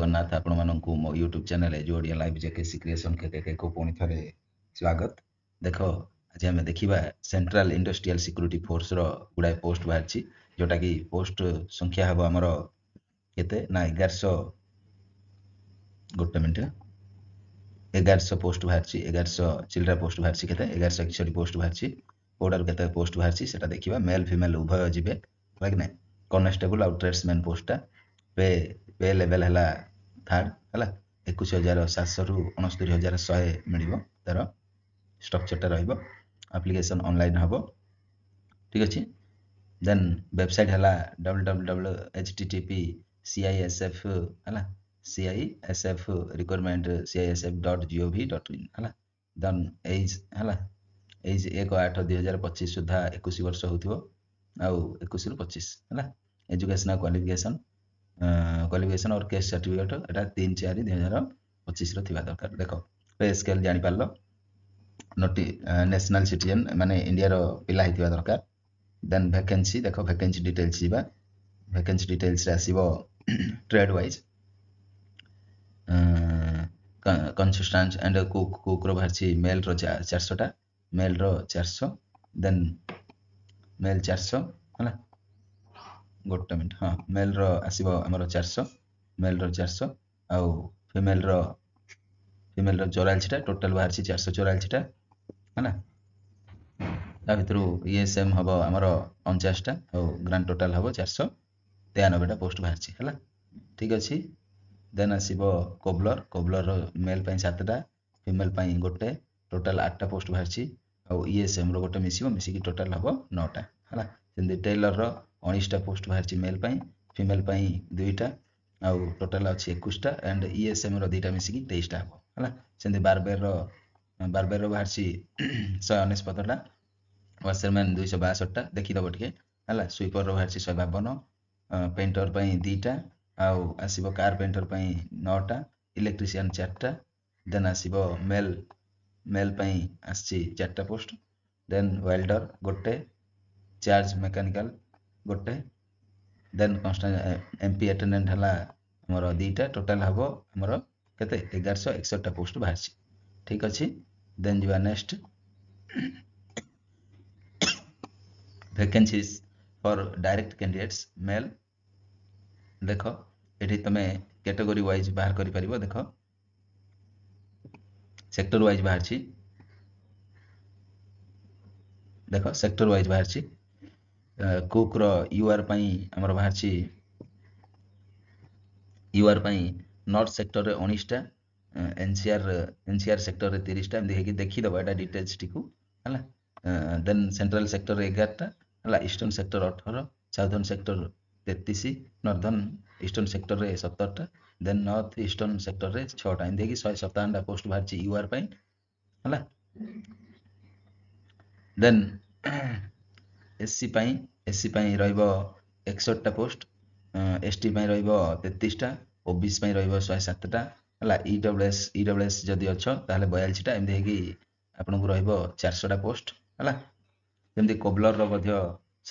जगन्नाथ आपण माननकु मो यूट्यूब चैनल एजुओडिया लाइव जेकेसी क्रिएशन के को पुणी थरे स्वागत। देख आज आम देखा सेंट्रल इंडस्ट्रियल सिक्यूरिटी फोर्स रो गुड़ाए पोस्ट बाहर जोटा कि पोस्ट संख्या हम आमर केते ना 1100 गोटे मिनट 1100 पोस्ट बाहर 1100 चिल्ड्रा पोस्ट बाहर केते 1161 पोस्ट बाहर कोडार केते पोस्ट बाहर सेटा देखिबा मेल फीमेल उभय जिबे लाइक ना कॉन्स्टेबल आउट ट्रेड्समैन पोस्टा पे पे लेवल है थर्ड है 21,700 रु 69,100 मिल तार स्ट्रक्चरटा रहिबो एप्लिकेशन ऑनलाइन हम ठीक अच्छे। देन वेबसाइट है www.http://CISF है CISF रिक्वायरमेंट CISF.gov.in है देन एज है एज 1/8/2025 सुधा 21 वर्ष हो आउ 21 रु 25 है एजुकेशनल क्वालिफिकेशन और केस सर्टिफिकेट एटा 3/4/2025 थी दरकार। देख पे स्केल जापार नोटी नेशनल सिटीजन माने इंडिया रो पिला हिथिबा दरकार। देन वैकेंसी देख वैकेंसी डिटेल्स जीवा वैकेंसी डिटेल्स रे आसीबो trade wise consistence and cook रो बाहर मेल रो 400 टा मेल रो 400 देन मेल 400 है गोटे मिनट हाँ मेल रो आसीबो हमर 400 मेल रो 400 आउ फीमेल रो 44 टा टोटल बाहर 444 टा है ता भितर ईएसएम हम आमर 49 टा और ग्रांड टोटल हम 493 टा पोस्ट बाहर है ठीक अच्छे। देन आसीबो कोबलर रो मेल 7 टा फीमेल गोटे टोटल 8 टा पोस्ट बाहर और ईएसएम रो गोटे मिसिकी टोटल हम 9 टा है सेमती टेलर रो 19 टा पोस्ट बाहर मेल फीमेल 2 टा आउ टोटल अच्छी 21 टा एंड ईएसएम रो 2 टा मिसिकी 23 टा हम है सेमती बारबेर रो बाहर 179 टा वाशरमैन 262 टा देखीदब टे है स्वीपर रो बाहर 152 पेंटर 2 टा आउ आसीबो कारपेंटर 9 टा इलेक्ट्रीशियन 4 टा देन आसीबो मेल आसी 4 टा पोस्ट देन वेल्डर गोटे चार्ज मैकेनिकल गोटे देन कॉन्स्टेंट एमपी अटेंडेंट है हमर 2 टा टोटल हम हमर केते 1161 टा पोस्ट बाहर ठीक अच्छे। देन जीवा next vacancies for direct candidates mail देख ये तुम कैटेगरी वाइज बाहर कर पार देख सेक्टर वाइज बाहर देख सेक्टर वाइज बाहर कुक रो यूआर आमर बाहर यूआर नॉर्थ सेक्टर रे 19 टा एनसीआर सेक्टर रे 30 टा देखीदब एटा डिटेल्स टी है देन सेंट्रल सेक्टर रे 11 टा है eastern sector 18 southern sector 33 northern eastern sector रे 17 टा देन नॉर्थ ईस्टर्न सेक्टर रे 6 टा एंदी 157 टा पोस्ट बाहर यूआर है देन एससी रहिबो 61 टा पोस्ट एसटी रहिबो 33 टा ओबीसी रहिबो 107 टा है ईडब्ल्यूएस जदि अच्छो ताहले 42 टा एंदी आपन को रहिबो 400 टा पोस्ट है जमती कोबलर रो मध्य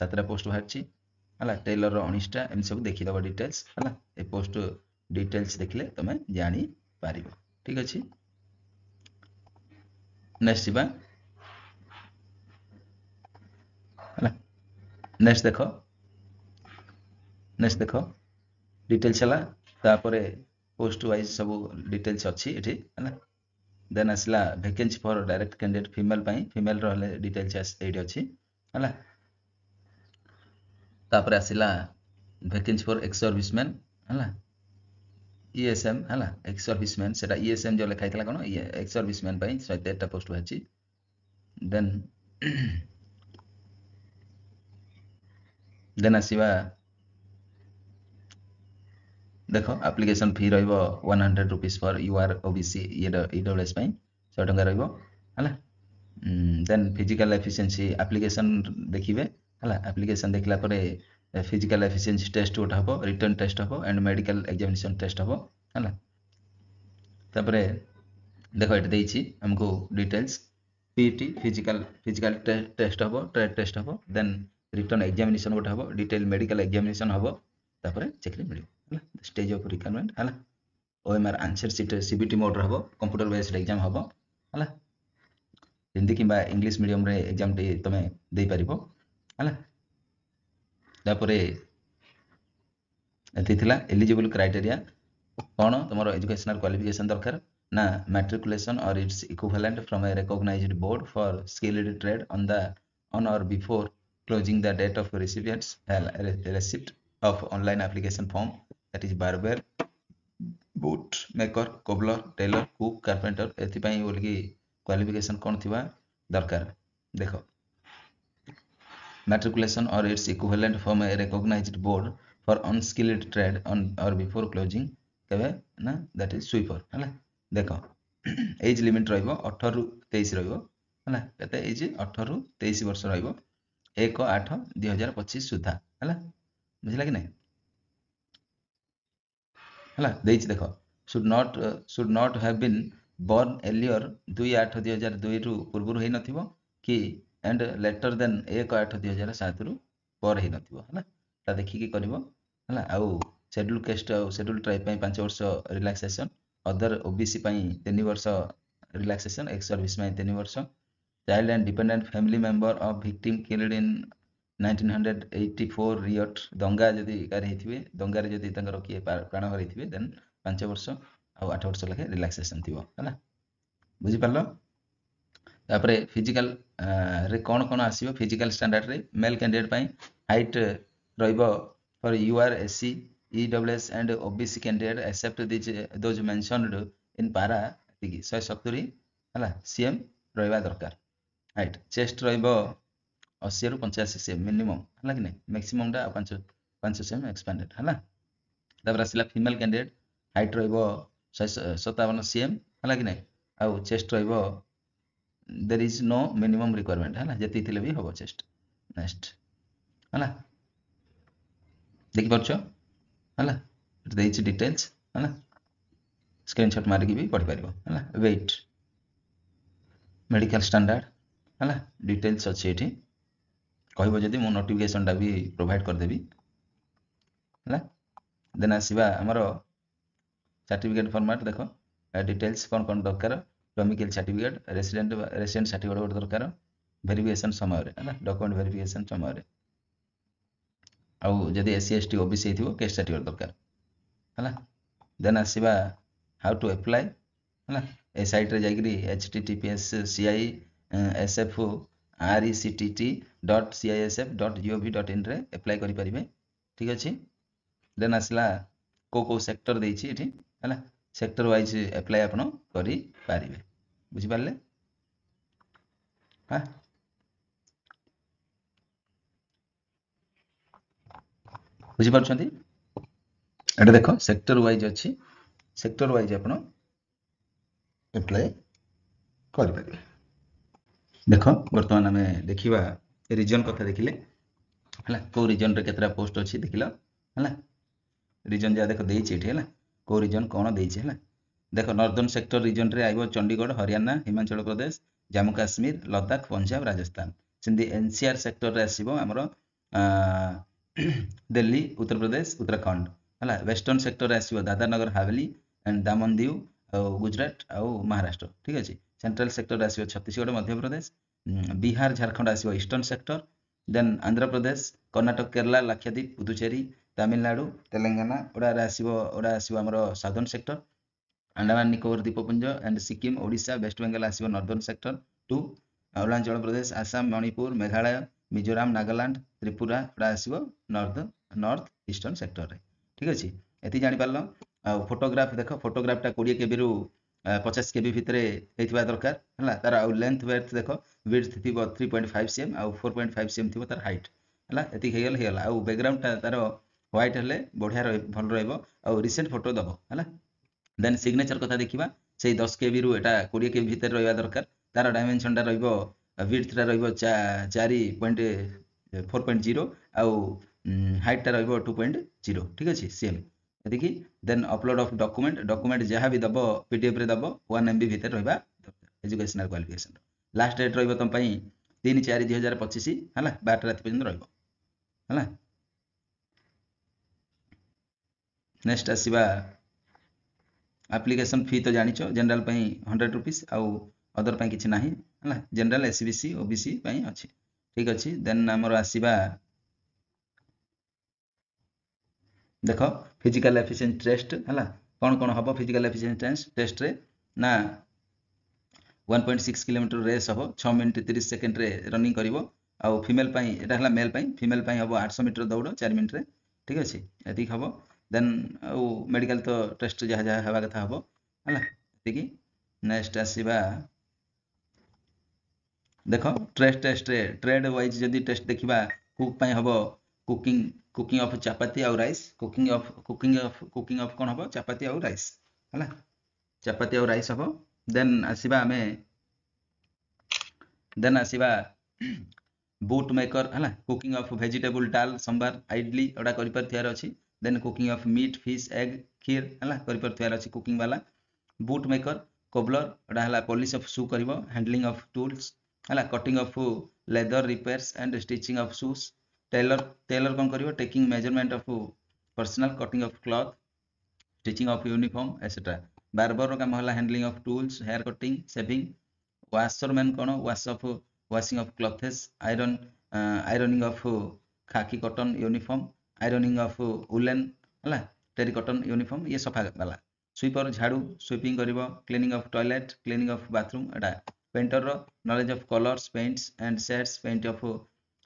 7 टा पोस्ट बाहर है टेलर रो 19 टा एम सब देखीदब डिटेल्स है ए पोस्ट डिटेल्स देखले तुम जानी पारिबो ठीक अच्छे। नेक्स्ट जीवा नेक्स्ट देख डिटेल्स है तापर पोस्ट वाइज सब डिटेल्स अच्छी ये है देन आसला vacancy for direct candidate female रो डिटेल्स ये अच्छी है तापर आसला वैकेंसी फॉर एक्स सर्विसमैन है ईएसएम है एक्स सर्विसमैन से ईएसएम जो लिखाई कौन एक्स सर्विसमैन 113 टा पोस्ट बाहर देन आसवा देख एप्लिकेशन फी रहिबो 100 rupees for UR OBC EWS 100 टंका रहिबो है देन फिजिकल एफिशिएंसी एप्लिकेशन देखिबे है एप्लिकेशन देखला परे फिजिकल एफिशिएंसी टेस्ट गोटे हम रिटर्न टेस्ट हम एंड मेडिकल एग्जामिनेशन टेस्ट हम है तापर देख ये देछि हमको डिटेल्स पीटी फिजिकल टेस्ट हम ट्रेड टेस्ट हम देन रिटर्न एग्जामिनेशन गोटे हम डिटेल मेडिकल एग्जामिनेशन हम तापर चाकरी मिल स्टेज ऑफ रिक्वायरमेंट है OMR answer sheet CBT mode रहबो कंप्यूटर बेस्ड एग्जाम हबो हला हिंदी किंबा इंग्लिश मीडियम रे एग्जाम टी तमे देई परिबो हला तापरे एति थिला एलिजिबल क्राइटेरिया कोन तुमरो एजुकेशनल क्वालिफिकेशन दरकार ना matriculation or its equivalent from a recognized board for skilled trade on or before closing the date of recipients receipt of online application form that is barber boot maker cobbler tailor cook carpenter एथिपाई बोलकी qualification कोन थिबा दरकार देखो matriculation or its equivalent from a recognized board for unskilled trade on or before closing केबे ना that is sweeper हला देखो age limit रहइबो 18 रु 23 रहइबो हला केते एज 18 रु 23 वर्ष रहइबो 1/8/2025 सुधा हला बुझला कि नै हला देइछ देखो should not have been born earlier 2/8/2002 रु पूर्व रु हेइ नथिबो कि and later than 1/8/2007 रु पर हेइ नथिबो हला ता देखि कि करबो हला आउ शेड्यूल कास्ट आउ शेड्यूल ट्राइब पई 5 वर्ष रिलैक्सेशन अदर ओबीसी पई 3 वर्ष रिलैक्सेशन एक्स सर्विस पई 3 वर्ष child and dependent family member of victim killed in 1984 Riot दंगा जदि कार हेथिबे दंगा रे जदि तंगर किए प्राण हरैथिबे देन 5 वर्ष आ 8 वर्ष लखे रिलैक्सेशन थिबो हला बुझि पारलो तापरे फिजिकल रे कोन कोन आसीबो फिजिकल स्टैंडर्ड रे मेल कैंडिडेट पई हाइट रहइबो for UR SC EWS and OBC candidate except this those mentioned in para 170 हला सीएम रहइबा दरकार हाइट चेस्ट रहइबो 80 रु 85 सीएम मिनिमम हला कि नै मैक्सिमम दा 5 सीएम एक्सपेंडेड हला तापर आसिला फीमेल कैंडिडेट हाइट रहइबो 57 सीएम हला कि नै आ chest रहइबो there is no minimum requirement है ना जति थिले भी होबो चेस्ट नेक्स्ट है ना देखि परछो है ना देइछ डिटेल्स है ना स्क्रीनशॉट मार के भी पढ़ परिबो है ना वेट मेडिकल स्टैंडर्ड है ना डिटेल्स अछि एठी कहबो जदी मो नोटिफिकेशन दा भी प्रोवाइड कर देबी है ना देन आसीबा हमरो सर्टिफिकेट फॉर्मेट देखो डिटेल्स कोन कोन दरकार डोमिसाइल सर्टिफिकेट रेसिडेंट सर्टिफिकेट गोटे दरकार वेरिफिकेशन समय रे है डॉक्यूमेंट वेरिफिकेशन समय रे आउ जदी एससी एसटी ओबीसी थिबो केस सर्टिफिकेट दरकार हला देन आसीबा हाउ टू अप्लाई हला ए साइट रे जाइकरी https://rectt.cisf.gov.in रे अप्लाई करि परिबे ठीक अछि देन आसला को सेक्टर देइछि एठी हला सेक्टर वाइज अप्लाई आपण करि पारिबे बुझि पारले हां बुझि पारछंती एटा देखो सेक्टर वाइज अछि सेक्टर वाइज आपण अप्लाई करि पारिबे देखो वर्तमान हमें देखिबा रीजन कथा देखिले हला को रीजन रे केतरा पोस्ट अछि देखिलो हला रीजन जा देखो देइछि एठी हला को रीजन कोन देइछि हला देखो नॉर्दर्न सेक्टर रीजन रे आइबो चंडीगढ़ हरियाणा हिमाचल प्रदेश जम्मू काश्मीर लद्दाख पंजाब राजस्थान सिंधी एनसीआर सेक्टर रे आसीबो हमरो दिल्ली उत्तर प्रदेश उत्तराखंड हला वेस्टर्न सेक्टर रे आसीबो दादर नगर हवेली एंड दामन दीव गुजरात और महाराष्ट्र ठीक अछि सेंट्रल सेक्टर रे आसीबो छत्तीसगढ़ मध्य प्रदेश बिहार झारखंड आसीबो eastern sector then Andhra Pradesh Karnataka Kerala Lakshadweep Puducherry Tamil Nadu Telangana ओडा आसीबो हमरो साउदर्न सेक्टर अंडमान निकोबर द्वीपपुंज एंड सिक्किम ओडिशा वेस्ट बेंगल आसीबो नॉर्दर्न सेक्टर 2 अरुणाचल प्रदेश आसाम मणिपुर मेघालय मिजोराम नागालैंड त्रिपुरा ओडा आसीबो नॉर्थ ईस्टर्न सेक्टर रे ठीक अछि एति जानि पारलो आ फोटोग्राफ देखो फोटोग्राफ टा 20 केबी रु 50 केबी भितरे हेतिबा दरकार हला तार आ लेंथ वेथ देखो विड्थ थिबो 3.5 सीएम आ 4.5 सीएम थिबो तार हाइट हला एति हेगला आ बैकग्राउंड टा तार व्हाइट हले बढ़िया भल रहइबो आ रिसेंट फोटो दबो हला देन सिग्नेचर कथा देखिबा सेही 10 केबी रु एटा 20 केबी भितर रहइबा दरकार तार डायमेंशन टा रहइबो विड्थ टा रहइबो 4.4.0 आ हाइट टा रहइबो 2.0 ठीक अछि सेम देखि देन अपलोड ऑफ डॉक्यूमेंट जहा भी दबो पीडीएफ रे दबो 1 एमबी भितर रहइबा दरकार एजुकेशनल क्वालिफिकेशन लास्ट डेट रहइबो तम पई 3/4/2025 हला 12 रात पर्यंत रहइबो हला नेक्स्ट आसीबा आप्लिकेशन फी तो जानिछ जनरल पई 100 रुपीस आउ अदर पई किछि नाही हला जनरल एसबीसी ओबीसी पई अछि ठीक अछि देन हमर आसीबा देखो फिजिकल एफिशिएंसी टेस्ट हला कोन कोन हबो फिजिकल एफिशिएंसी टेस्ट रे ना 1.6 किलोमीटर रेस हबो 6 मिनिट 30 सेकंड रे रनिंग करिवो आउ फीमेल पई एटा हला मेल पई फीमेल पई हबो 800 मीटर दौड़ 4 मिनिट रे ठीक अछि एति हबो देन आउ मेडिकल तो टेस्ट जहा जहा हवा कथा हबो हला एति नेक्स्ट आसीबा देखो टेस्ट रे ट्रेड वाइज जदी टेस्ट देखिबा कुक पई हबो कुकिंग ऑफ चपाती और राइस कुकिंग ऑफ कोन हबो चपाती और राइस हला चपाती और राइस हबो देन आसीबा बूट मेकर हला cooking of vegetable dal sambar idli ओडा करि पर थियार अछि then cooking of meat fish egg kheer हला करि पर थियार अछि कुकिंग वाला बूट मेकर कोबलर ओडा हला पॉलिश ऑफ शू करिवो हैंडलिंग ऑफ टूल्स हला cutting of leather repairs and stitching of shoes tailor कोन करिवो taking measurement of personnel cutting of cloth stitching of uniform etcetera barber रो काम हला handling of tools hair cutting shaving washerman कोन washing of clothes ironing of khaki cotton uniform ironing of woolen हला टेरी cotton uniform ये सफा वाला sweeper झाड़ू sweeping करिवो cleaning of toilet cleaning of bathroom एटा पेंटर रो knowledge of colours paints and shades paint of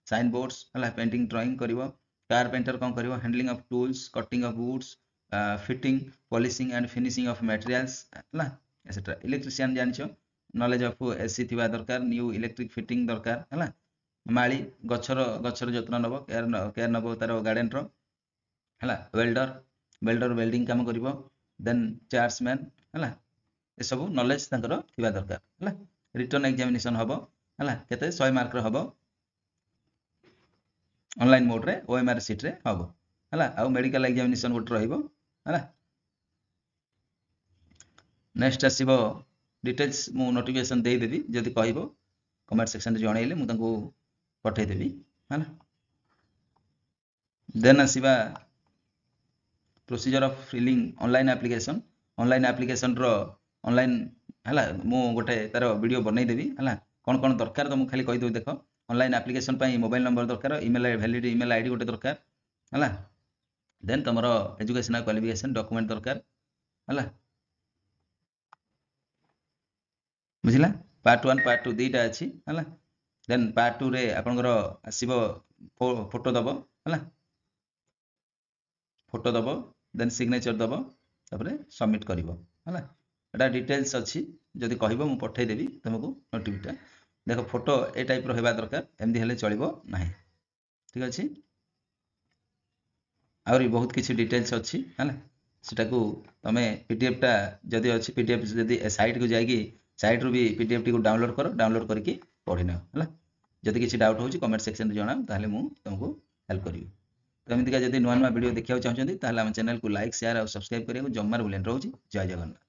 sign boards हला painting drawing करिवो कारपेंटर कोन करिवो handling of tools cutting of woods fitting polishing and finishing of materials हला etcetera electrician जानछो knowledge of AC थिबा दरकार new electric fitting दरकार हला माली गछर जत्न नबो केयर नबो तारो गार्डन रो हला वेल्डर वेल्डिंग काम करिवो देन चार्ट्समैन हला ए सब नॉलेज तांकर थिबा दरकार हला रिटर्न एग्जामिनेशन हबो हला केते 100 मार्क रो हबो ऑनलाइन मोड रे ओएमआर सीट रे हबो हला आ मेडिकल एग्जामिनेशन गोट रहिबो हला नेक्स्ट आसीबो डिटेल्स मु नोटिफिकेशन दे देबी जदी कहइबो कमेंट सेक्शन रे जणाइले मु तांको पठै देबी हला देन आसीबा procedure of filling online application रो ऑनलाइन हला मु गोटे तारो वीडियो बनै देबी हला कोन कोन दरकार तो मु खाली कहि दउ देखो ऑनलाइन एप्लीकेशन पई मोबाइल नंबर दरकार ईमेल वैलिड ईमेल आईडी गोटे दरकार हला देन तमरो एजुकेशनल क्वालिफिकेशन डॉक्यूमेंट दरकार हला बुझिला पार्ट 1 पार्ट 2 दीटा अछि हला देन पार्ट 2 रे आपनकर आसीबो फोटो दबो हला फोटो दबो देन सिग्नेचर दबो तापरे सबमिट करिवो हला एटा डिटेल्स अछि जदी कहइबो मु पठै देबी तुमको नोटिफिकेशन देखो फोटो ए टाइप रो हेबा दरकार एमदी हेले चलिबो नाही ठीक अछि आउरी बहुत किछि डिटेल्स अछि हला सेटा को तमे पीडीएफ टा जदी अछि पीडीएफ जदी साइट को जाईकी साइट रू भी पीडीएफ टी को डाउनलोड करो डाउनलोड करके पढिना हला जदी किछि डाउट होछि कमेंट सेक्शन रे जणाओ ताले मु तुमको हेल्प करिवि तो एमती का जदी नुआ नुआ वीडियो देखिया चाहछन्ती ताले हम चैनल को लाइक शेयर और सब्सक्राइब करिया को जम्मार भूलेन रहउछि जय जगन्नाथ।